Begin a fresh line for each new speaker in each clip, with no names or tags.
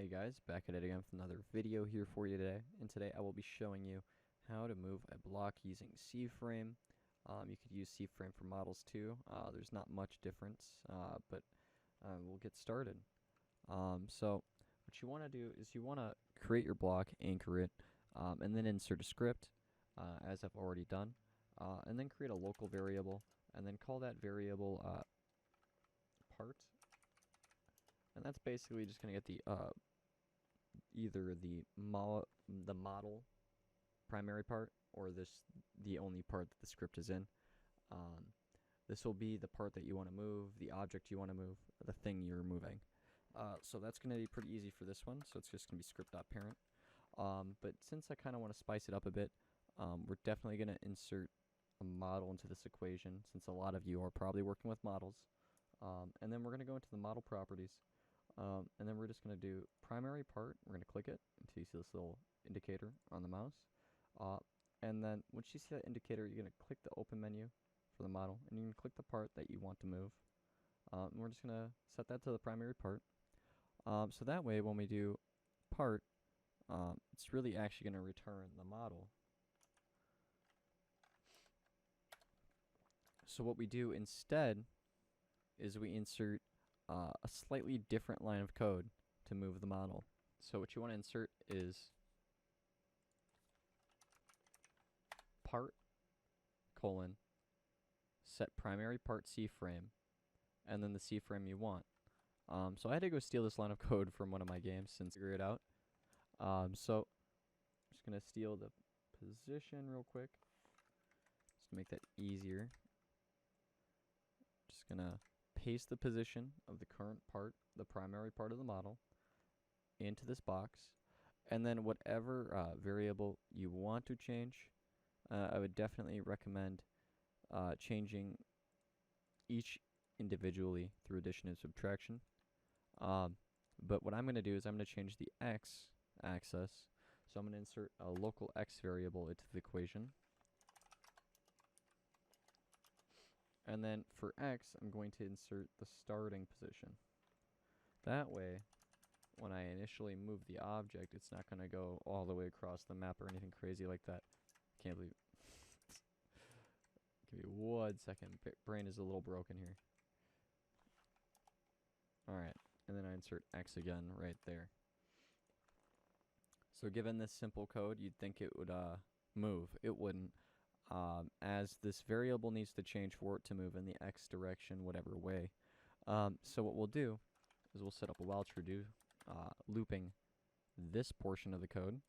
Hey guys, back at it again with another video here for you today. And today I will be showing you how to move a block using Cframe. You could use Cframe for models too. There's not much difference, but we'll get started. So what you want to do is you want to create your block, anchor it, and then insert a script, as I've already done, and then create a local variable, and then call that variable part. And that's basically just going to get the either the model primary part or the only part that the script is in. This will be the part that you want to move, the object you want to move, the thing you're moving. So that's going to be pretty easy for this one. So it's just going to be script.parent. But since I kind of want to spice it up a bit, we're definitely going to insert a model into this equation, since a lot of you are probably working with models. And then we're going to go into the model properties. And then we're just going to do primary part. We're going to click it until you see this little indicator on the mouse. And then once you see that indicator, you're going to click the open menu for the model, and you can click the part that you want to move. And we're just going to set that to the primary part. So that way, when we do part, it's really actually going to return the model. So what we do instead is we insert a slightly different line of code to move the model. So what you want to insert is part colon set primary part cframe, and then the cframe you want. So I had to go steal this line of code from one of my games since I figured it out. So I'm just gonna steal the position real quick just to make that easier. Just gonna paste the position of the current part, the primary part of the model, into this box, and then whatever variable you want to change, I would definitely recommend changing each individually through addition and subtraction. But what I'm going to do is I'm going to change the x axis, so I'm going to insert a local x variable into the equation. And then for x, I'm going to insert the starting position. That way, when I initially move the object, it's not going to go all the way across the map or anything crazy like that. Can't believe it. Give me 1 second. Brain is a little broken here. Alright, and then I insert x again right there. So given this simple code, you'd think it would move. It wouldn't. As this variable needs to change for it to move in the x direction, whatever way. So what we'll do is we'll set up a while true do, looping this portion of the code.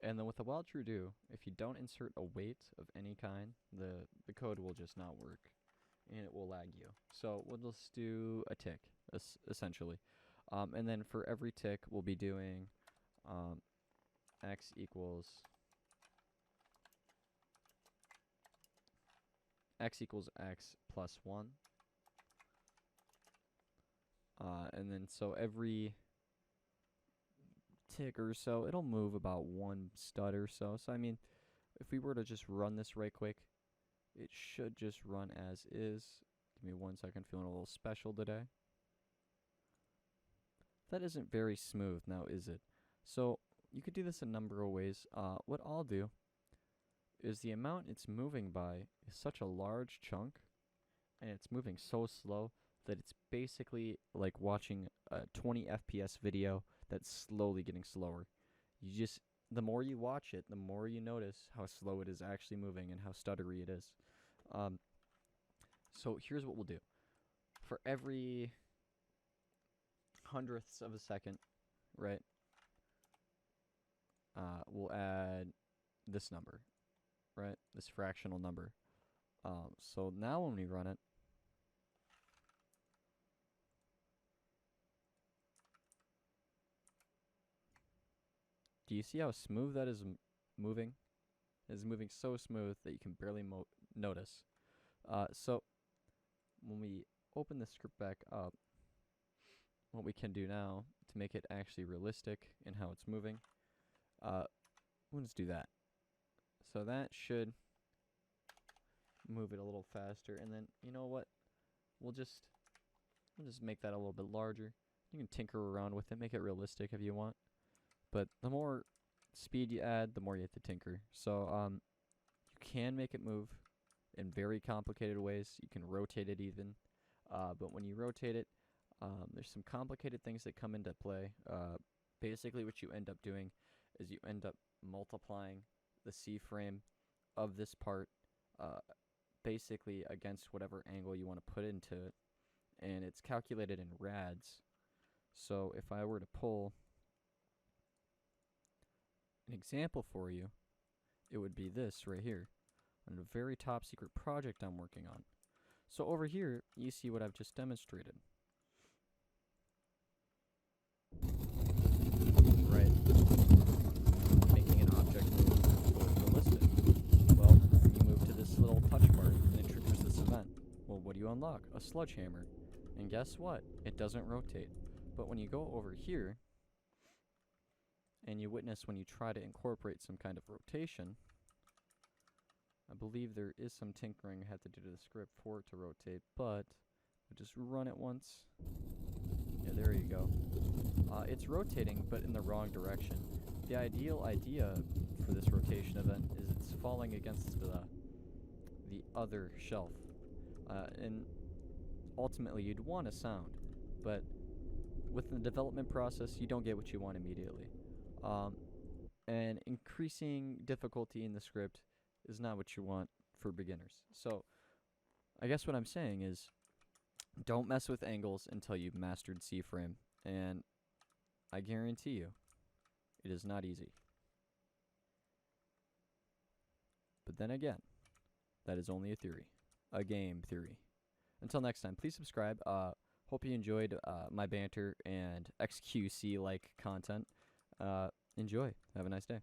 And then with a while true do, if you don't insert a wait of any kind, the code will just not work, and it will lag you. So we'll just do a tick, essentially. And then for every tick, we'll be doing x equals x plus 1. And then so every tick or so, it'll move about 1 stud or so. So I mean, if we were to just run this right quick, it should just run as is. Give me 1 second, feeling a little special today. That isn't very smooth now, is it? So you could do this a number of ways. What I'll do is the amount it's moving by is such a large chunk, and it's moving so slow that it's basically like watching a 20 FPS video that's slowly getting slower. The more you watch it, the more you notice how slow it is actually moving and how stuttery it is. So here's what we'll do. For every hundredths of a second, right, we'll add this number, right, this fractional number. So now when we run it, do you see how smooth that is moving? It is moving so smooth that you can barely notice. So when we open the script back up, what we can do now to make it actually realistic in how it's moving, we'll just do that. So that should move it a little faster, and then you know what? We'll just make that a little bit larger. You can tinker around with it, make it realistic if you want. But the more speed you add, the more you have to tinker. So you can make it move in very complicated ways. You can rotate it even. But when you rotate it, there's some complicated things that come into play. Basically what you end up doing is you end up multiplying the C-frame of this part basically against whatever angle you want to put into it, and it's calculated in rads. So if I were to pull an example for you, it would be this right here on a very top secret project I'm working on. So over here you see what I've just demonstrated. Right, making an object move realistic. Well, you move to this little touch bar and it triggers this event. Well, what do you unlock? A sledgehammer. And guess what? It doesn't rotate. But when you go over here and you witness when you try to incorporate some kind of rotation, I believe there is some tinkering I have to do to the script for it to rotate, but I'll just run it once. Yeah, there you go. It's rotating, but in the wrong direction. The ideal idea for this rotation event is it's falling against the other shelf. And ultimately, you'd want a sound, but with the development process, you don't get what you want immediately. And increasing difficulty in the script is not what you want for beginners. So, I guess what I'm saying is, don't mess with angles until you've mastered C-frame, and I guarantee you, it is not easy. But then again, that is only a theory, a game theory. Until next time, please subscribe. Hope you enjoyed my banter and XQC-like content. Enjoy. Have a nice day.